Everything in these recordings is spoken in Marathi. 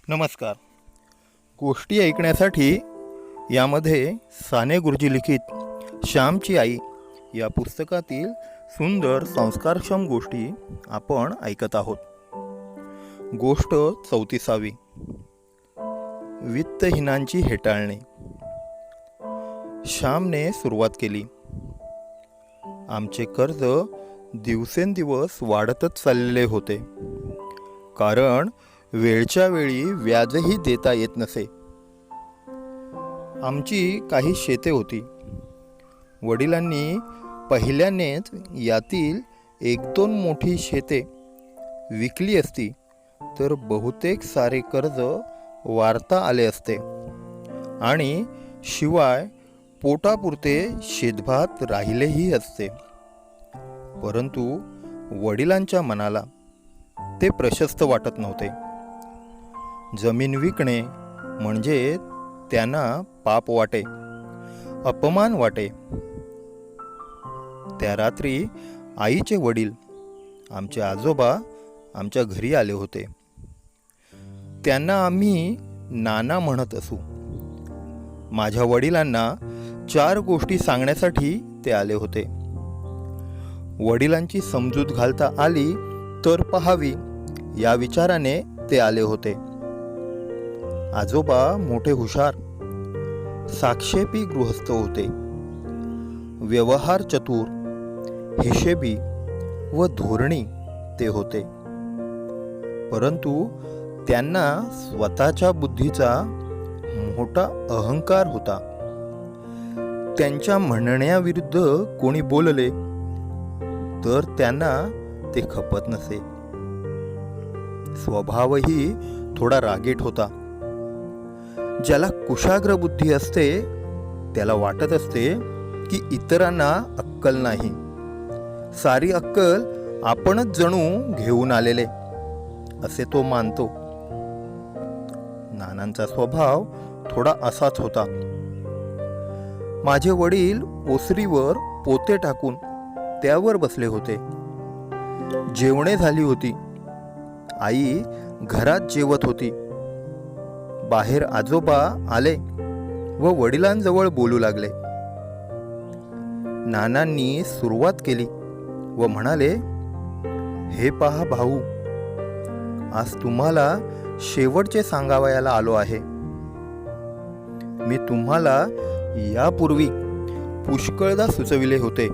नमस्कार. गोष्टी ऐकण्यासाठी यामध्ये साने गुरुजी लिखित श्यामची आई या पुस्तकातील सुंदर संस्कारक्षम गोष्टी आपण ऐकत आहोत. गोष्ट 34. वित्तहीनांची हेटाळणी. श्यामने सुरुवात केली. आमचे कर्ज दिवसेंदिवस वाढतच चाललेले होते, कारण वेळच्या वेळी व्याजही देता येत नसे. आमची काही शेते होती. वडिलांनी पहिल्यानेच यातील 1-2 मोठी शेते विकली असती तर बहुतेक सारे कर्ज वारता आले असते आणि शिवाय पोटापुरते शेतभात राहिलेही असते. परंतु वडिलांच्या मनाला ते प्रशस्त वाटत नव्हते. जमीन विकणे म्हणजे त्यांना पाप वाटे, अपमान वाटे. त्या रात्री आईचे वडील, आमचे आजोबा आमच्या घरी आले होते. त्यांना आम्ही नाना म्हणत असू. माझ्या वडिलांना 4 गोष्टी सांगण्यासाठी ते आले होते. वडिलांची समजूत घालता आली तर पहावी या विचाराने ते आले होते. आजोबा मोठे हुशार, साक्षेपी गृहस्थ होते. व्यवहार चतुर, हिशेबी व धोरणी ते होते. परंतु त्यांना स्वतःच्या बुद्धीचा मोठा अहंकार होता. त्यांच्या म्हणण्याविरुद्ध कोणी बोलले तर त्यांना ते खपत नसे. स्वभावही थोडा रागीट होता. ज्याला कुशाग्र बुद्धी असते त्याला वाटत असते की इतरांना अक्कल नाही, सारी अक्कल आपणच जणू घेऊन आलेले असे तो मानतो. नानांचा स्वभाव थोडा असाच होता. माझे वडील ओसरीवर पोते टाकून त्यावर बसले होते. जेवणे झाली होती. आई घरात जेवत होती. बाहेर आजोबा आले व वडिलांजवळ बोलू लागले. नानांनी सुरुवात केली व म्हणाले, हे पहा भाऊ, आज तुम्हाला शेवटचे सांगावयाला आलो आहे. मी तुम्हाला यापूर्वी पुष्कळदा सुचविले होते,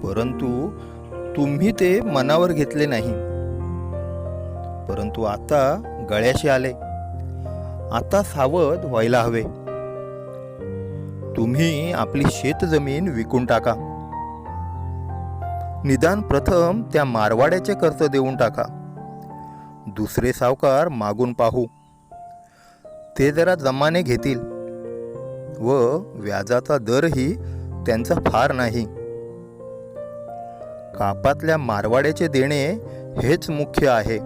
परंतु तुम्ही ते मनावर घेतले नाही. परंतु आता गळ्याशी आले. आता सावध व्हायला हवे. तुम्ही आपली शेतजमीन विकून टाका. निदान प्रथम त्या मारवाड्याचे कर्ज देऊन टाका. दुसरे सावकार मागून पाहू. ते जरा जमाने घेतील व व्याजाचा दरही त्यांचा फार नाही. कापातल्या मारवाड्याचे देणे हेच मुख्य आहे.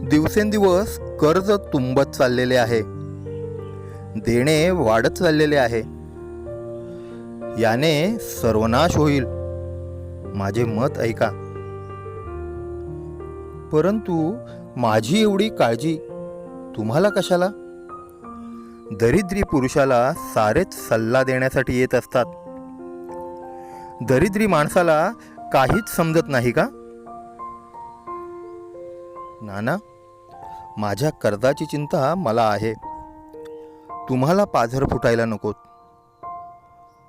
दिवसेंदिवस कर्ज तुंबत चाललेले आहे. देणे वाढत चाललेले आहे. याने सर्वनाश होईल. माझे मत ऐका. परंतु माझी एवढी काळजी तुम्हाला कशाला? दरिद्री पुरुषाला सारेच सल्ला देण्यासाठी येत असतात. दरिद्री माणसाला काहीच समजत नाही का? नाना, माझ्या कर्जाची चिंता मला आहे. तुम्हाला पाझर फुटायला नकोत.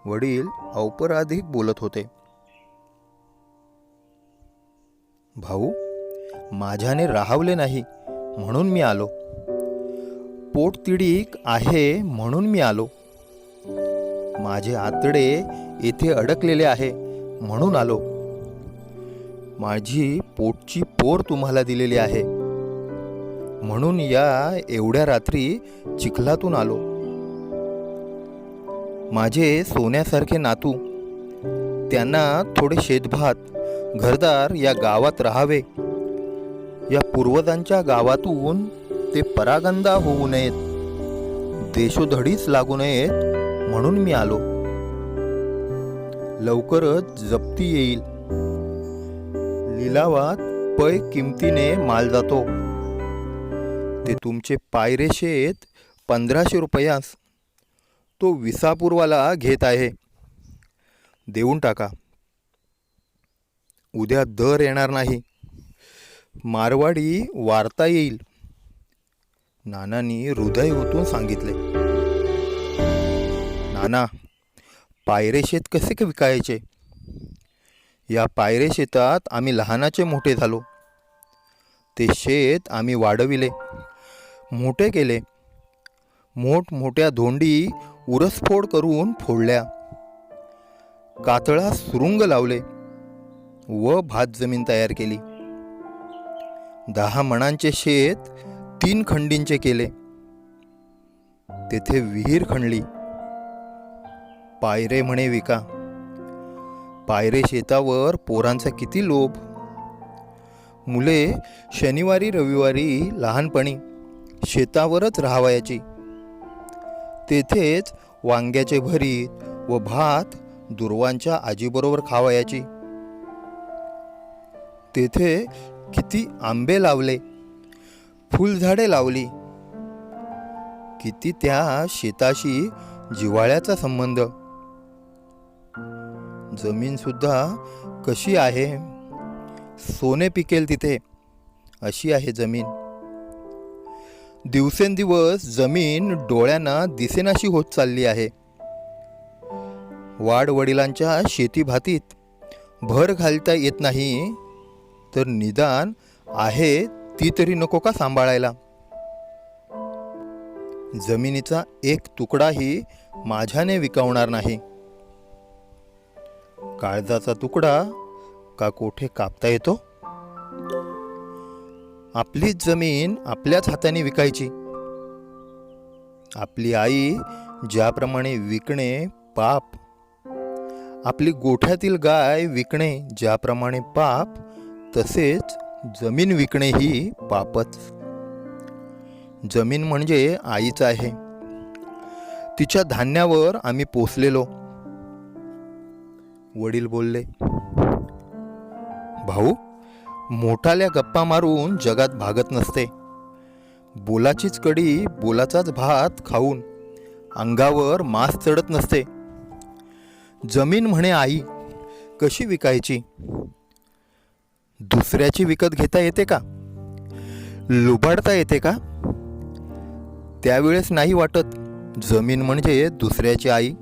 वडील औपराधिक बोलत होते. भाऊ, माझ्याने राहावले नाही म्हणून मी आलो. पोटतिडीक आहे म्हणून मी आलो. माझे आतडे येथे अडकलेले आहे म्हणून आलो. माझी पोटची पोर तुम्हाला दिलेली आहे म्हणून या एवढ्या रात्री चिखलातून आलो. माझे सोन्यासारखे नातू, त्यांना थोडे शेतभात, घरदार या गावात राहावे. या पूर्वजांच्या गावातून ते परागंदा होऊ नयेत, देशोधडीच लागू नयेत म्हणून मी आलो. लवकरच जप्ती येईल. लिलावात पै किमतीने माल जातो. ते तुमचे पायरे शेत 1500 रुपयास तो विसापूरवाला घेत आहे. देऊन टाका. उद्या दर येणार नाही. मारवाडी वार्ता येईल. नानांनी हृदय ओतून सांगितले. नाना, पायरे शेत कसे विकायचे? या पायरे शेतात आम्ही लहानाचे मोठे झालो. ते शेत आम्ही वाढविले, मोठे केले. मोठमोठ्या धोंडी उरसफोड करून फोडल्या. कातळा सुरुंग लावले व भात जमीन तयार केली. 10 मणांचे शेत 3 खंडींचे केले. तेथे विहीर खणली. पायरे म्हणे विका. पायरे शेतावर पोरांचा किती लोभ. मुले शनिवारी रविवारी लहानपणी शेतावरच राहावयाची. तेथेच वांग्याचे भरीत व भात दुर्वांच्या आजीबरोबर खावयाची. तेथे किती आंबे लावले, फुलझाडे लावली. किती त्या शेताशी जिव्हाळ्याचा संबंध. जमीन सुद्धा कशी आहे, सोने पिकेल तिथे अशी आहे जमीन. दिवसेंदिवस जमीन डोळ्यांना दिसेनाशी होत चालली आहे. वाडवडिलांच्या शेतीभातीत भर घालता येत नाही तर निदान आहे ती तरी नको का सांभाळायला? जमिनीचा एक तुकडाही माझ्याने विकावणार नाही. काळजाचा तुकडा का कोठे कापता येतो? आपलीच जमीन आपल्याच हाताने विकायची. आपली आई ज्याप्रमाणे विकणे पाप, आपली गोठ्यातील गाय विकणे ज्याप्रमाणे पाप, तसेच जमीन विकणे ही पापच. जमीन म्हणजे आईच आहे. तिच्या धान्यावर आम्ही पोसलेलो. वडील बोलले, भाऊ, मोठाल्या गप्पा मारून जगात भागत नसते. बोलाचीच कडी बोलाचाच भात खाऊन अंगावर मांस चढत नसते. जमीन म्हणे आई कशी विकायची? दुसऱ्याची विकत घेता येते का? लुबाडता येते का? त्यावेळेस नाही वाटत जमीन म्हणजे दुसऱ्याची आई.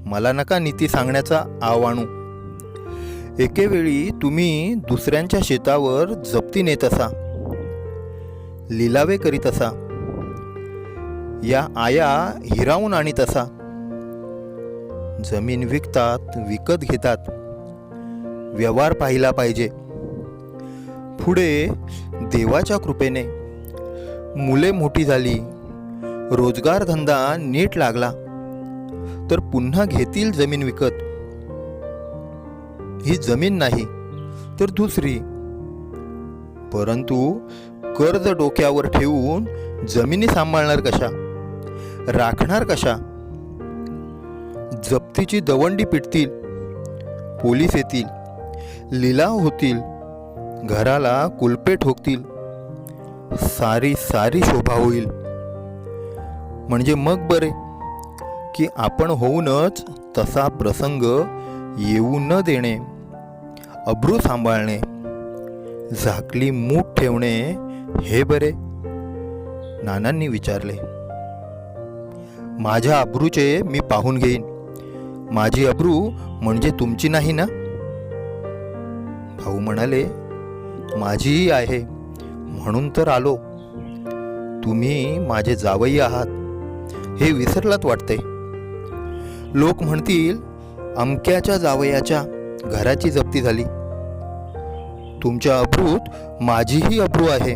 मला नका नीती सांगण्याचा आव आणू. एकेवेळी तुम्ही दुसऱ्यांच्या शेतावर जप्ती नेत असा, लिलावे करीत असा, या आया हिरावून आणीत असा. जमीन विकतात, विकत घेतात. व्यवहार पाहिला पाहिजे. पुढे देवाच्या कृपेने मुले मोठी झाली, रोजगार धंदा नीट लागला तर पुन्हा घेतील जमीन विकत. ही जमीन नाही तर दुसरी. परंतु कर्ज डोक्यावर ठेवून जमिनी सांभाळणार कशा, राखणार कशा? जप्तीची दवंडी पिटतील, पोलीस येतील, लिलाव होतील, घराला कुलपे ठोकतील. सारी सारी शोभा होईल. म्हणजे मग बरे की आपण होऊनच तसा प्रसंग येऊ न देणे, अब्रू सांभाळणे, झाकली मूठ ठेवणे हे बरे? नानांनी विचारले. माझ्या अब्रूचे मी पाहून घेईन. माझी अब्रू म्हणजे तुमची नाही ना? भाऊ म्हणाले, माझीही आहे म्हणून तर आलो. तुम्ही माझे जावई आहात हे विसरलात वाटते. लोक म्हणतील अमक्याच्या जावयाच्या घराची जप्ती झाली. तुमच्या अब्रूत माझीही अब्रू आहे.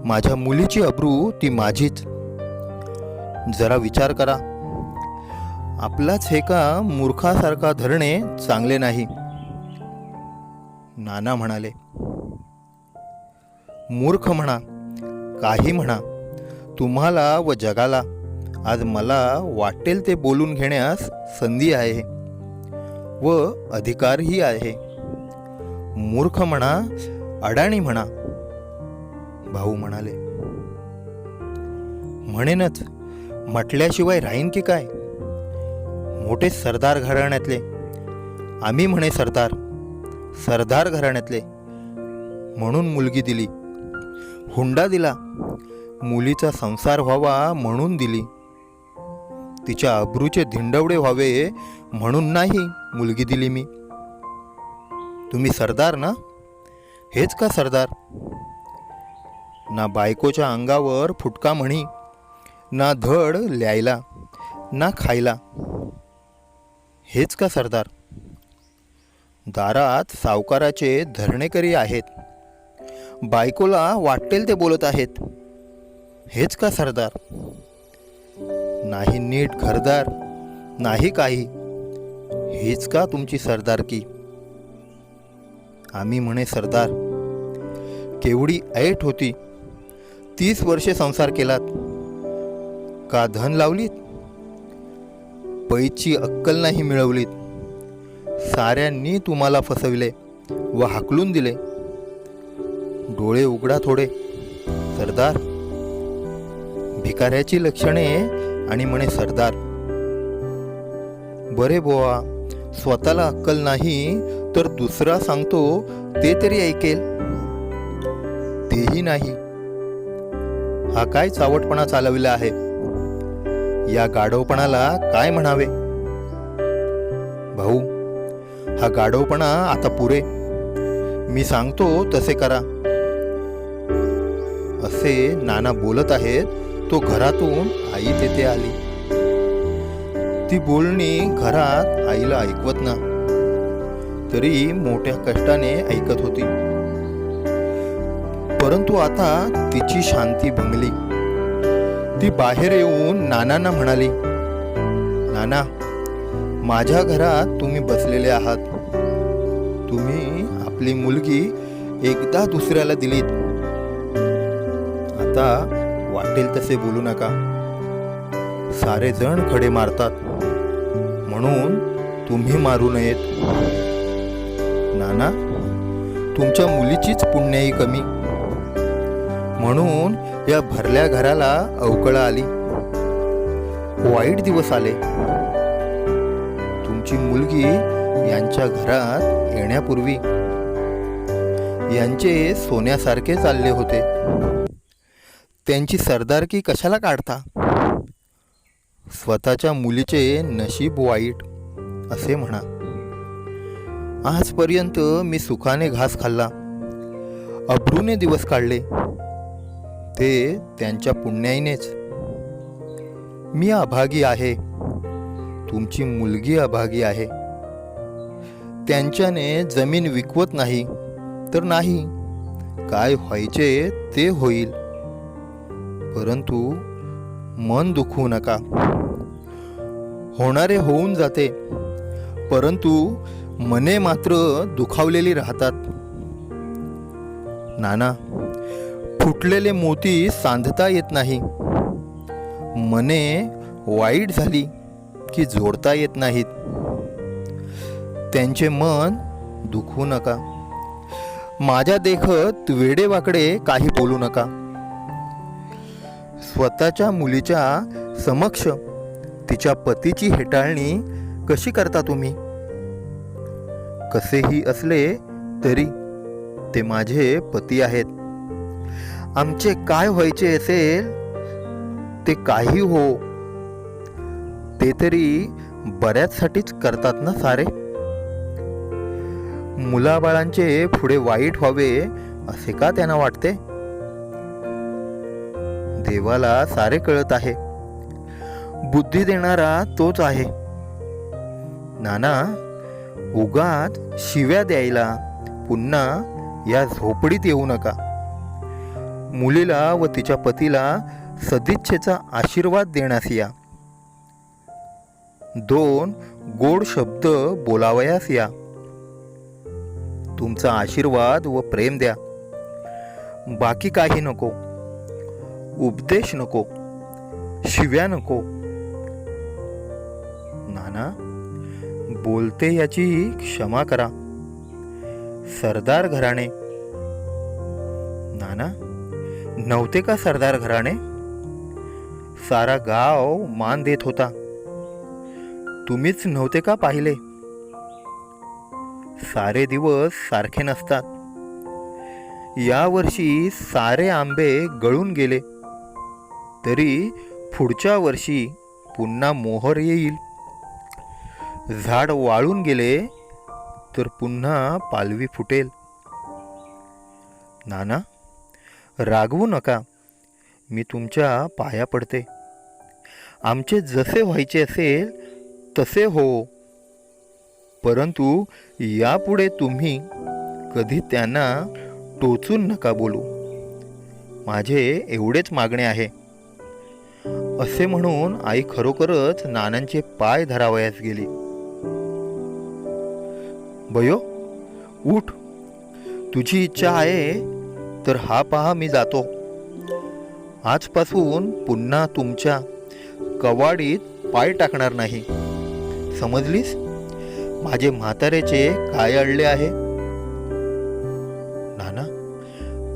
माझ्या मुलीची अब्रू ती माझीच. जरा विचार करा. आपलाच हे का मूर्खासारखा धरणे चांगले नाही. नाना म्हणाले, मूर्ख म्हणा, काही म्हणा, तुम्हाला व जगाला आज मला वाटेल ते बोलून घेण्यास संधी आहे व अधिकारही आहे. मूर्ख म्हणा, अडाणी म्हणा, भाऊ म्हणाले. म्हणेनच, म्हटल्याशिवाय राहीन की काय. मोठे सरदार घराण्यातले आम्ही, म्हणे सरदार घराण्यातले म्हणून मुलगी दिली, हुंडा दिला, मुलीचा संसार व्हावा म्हणून दिली, तिच्या अब्रूचे धिंडवडे व्हावे म्हणून नाही मुलगी दिली मी. तुम्ही सरदार ना? हेच का सरदार? ना बायकोच्या अंगावर फुटका म्हणी, ना धड ल्यायला, ना खायला. हेच का सरदार? दारात सावकाराचे धरणेकरी आहेत, बायकोला वाटेल ते बोलत आहेत. हेच का सरदार? नाही नीट घरदार, नाही काही. हेच का तुमची सरदारकी? आम्ही, म्हणे सरदार, केवढी ऐट होती. 30 वर्षे संसार केलात, का धन लावलीत, पैची अक्कल नाही मिळवलीत. साऱ्यांनी तुम्हाला फसविले व हाकलून दिले. डोळे उघडा थोडे सरदार. भिकाऱ्याची लक्षणे आणि म्हणे सरदार. बरे बोवा, स्वतःला अक्कल नाही तर दुसरा सांगतो ते तरी ऐकेल. तेही नाही. हा काय चावटपणा चालविला आहे? या गाढवपणाला काय म्हणावे? भाऊ, हा गाढवपणा आता पुरे. मी सांगतो तसे करा. असे नाना बोलत आहेत तो घरातून आई तेथे आली. ती बोलणी घरात आईला ऐकवत ना, तरी मोठ्या कष्टाने ऐकत होती. परंतु आता तिची शांती भंगली. ती बाहेर येऊन नानांना म्हणाली, नाना, माझ्या घरात तुम्ही बसलेले आहात. तुम्ही आपली मुलगी एकदा दुसऱ्याला दिलीत. आता वाटेल तसे बोलू नका. सारे जण खडे मारतात, म्हणून तुम्ही मारू नयेत. नाना, तुमच्या मुलीचीच पुण्याई कमी, म्हणून या भरल्या घराला अवकळा आली. वाईट दिवस आले. तुमची मुलगी यांच्या घरात येण्यापूर्वी यांचे सोन्यासारखे चालले होते. त्यांची सरदारकी कशाला काढता? स्वतःच्या मुलीचे नशीब वाईट असे म्हणा. आजपर्यंत मी सुखाने घास खाल्ला, अब्रूने दिवस काढले, ते त्यांच्या पुण्याईनेच. मी अभागी आहे, तुमची मुलगी अभागी आहे. त्यांच्याने जमीन विकवत नाही तर नाही, काय व्हायचे ते होईल. परंतु मन दुखवू नका. होणारे होऊन जाते, परंतु मने मात्र दुखावलेली राहतात. नाना, फुटलेले मोती सांधता येत नाही. मने वाईट झाली की जोडता येत नाहीत. त्यांचे मन दुखवू नका. माझ्या देखत वेडेवाकडे काही बोलू नका. स्वतःच्या मुलीच्या समक्ष तिच्या पतीची हेटाळणी कशी करता तुम्ही? कसेही असले तरी ते माझे पती आहेत. आमचे काय व्हायचे असेल ते काही हो, ते तरी बऱ्याचसाठीच करतात ना सारे. मुलाबाळांचे पुढे वाईट व्हावे असे का त्यांना वाटते? देवाला सारे कळत आहे. बुद्धी देणारा तोच आहे. नाना, उगाच शिव्या द्यायला पुन्हा या झोपडीत येऊ नका. मुलीला व तिच्या पतीला सदिच्छेचा आशीर्वाद देण्यास या. 2 गोड शब्द बोलावयास या. तुमचा आशीर्वाद व प्रेम द्या. बाकी काही नको. उपदेश नको, शिव्या नको. नाना, बोलते याची क्षमा करा. सरदार घराणे. नाना, नव्हते का सरदार घराणे? सारा गाव मान देत होता. तुम्हीच नव्हते का पाहिले? सारे दिवस सारखे नसतात. यावर्षी सारे आंबे गळून गेले तरी पुढच्या वर्षी पुन्हा मोहर येईल. झाड वाळून गेले तर पुन्हा पालवी फुटेल. नाना, रागवू नका. मी तुमच्या पाया पडते. आमचे जसे व्हायचे असेल तसे हो, परंतु यापुढे तुम्ही कधी त्यांना टोचून नका बोलू. माझे एवढेच मागणे आहे. असे म्हणून आई खरोखरच नानांचे पाय धरावयास गेली. बयो, उठ. तुझी इच्छा आहे तर हा पहा मी जातो. आजपासून पुन्हा तुमच्या कवाडीत पाय टाकणार नाही. समजलीस? माझे म्हातारेचे काय अडले आहे? नाना,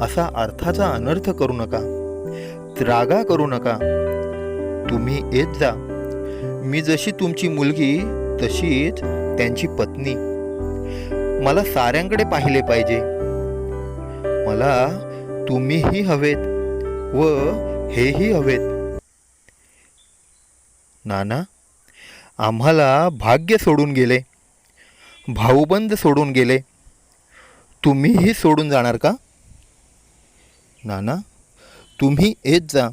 असा अर्थाचा अनर्थ करू नका. त्रागा करू नका. तुम्ही येत जा. मी जशी तुमची मुलगी तशीच त्यांची पत्नी. मला साऱ्यांकडे पाहिले पाहिजे. मला तुम्हीही हवेत व हेही हवेत. नाना, आम्हाला भाग्य सोडून गेले, भाऊबंद सोडून गेले. तुम्हीही सोडून जाणार का? नाना, तुम्ही येत जा.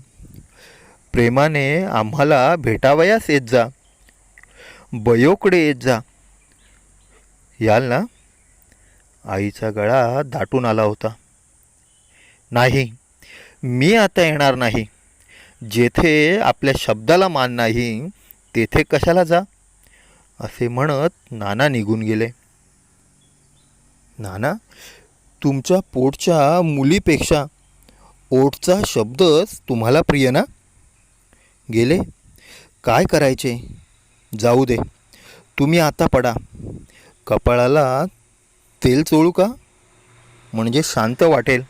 प्रेमाने आम्हाला भेटावयास येत जा. बयोकडे येत जा. याल ना? आईचा गळा दाटून आला होता. नाही, मी आता येणार नाही. जेथे आपल्या शब्दाला मान नाही तेथे कशाला जा, असे म्हणत नाना निघून गेले. नाना, तुमच्या पोटच्या मुलीपेक्षा ओठचा शब्दच तुम्हाला प्रिय ना? गेले, काय करायचे? जाऊ दे. तुम्ही आता पडा. कपाळाला तेल चोळू का? म्हणजे शांत वाटेल.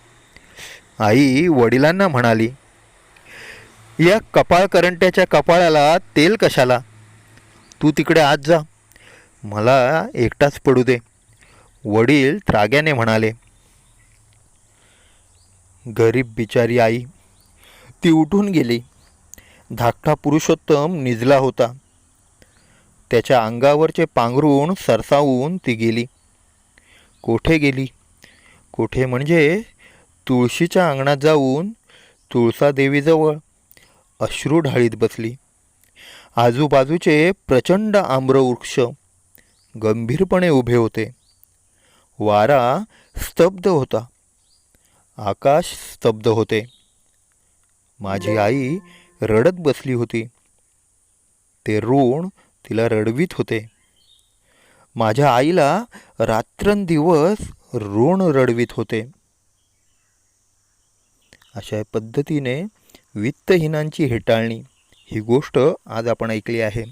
आई वडिलांना म्हणाली, या कपाळ करंट्याच्या कपाळाला तेल कशाला? तू तिकडे आत जा. मला एकटाच पडू दे. वडील त्राग्याने म्हणाले. गरीब बिचारी आई. ती उठून गेली. धाकटा पुरुषोत्तम निजला होता. त्याच्या अंगावरचे पांघरूण सरसावून ती गेली. कोठे गेली? कोठे म्हणजे तुळशीच्या अंगणात जाऊन तुळसादेवीजवळ अश्रू ढाळीत बसली. आजूबाजूचे प्रचंड आम्रवृक्ष गंभीरपणे उभे होते. वारा स्तब्ध होता. आकाश स्तब्ध होते. माझी आई रडत बसली होती. ते ऋण तिला रडवीत होते. माझ्या आईला रात्रंदिवस ऋण रडवीत होते. अशा पद्धतीने वित्तहीनांची हेटाळणी ही गोष्ट आज आपण ऐकली आहे.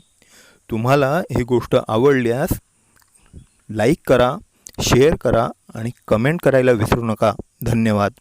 तुम्हाला ही गोष्ट आवडल्यास लाईक करा, शेअर करा आणि कमेंट करायला विसरू नका. धन्यवाद.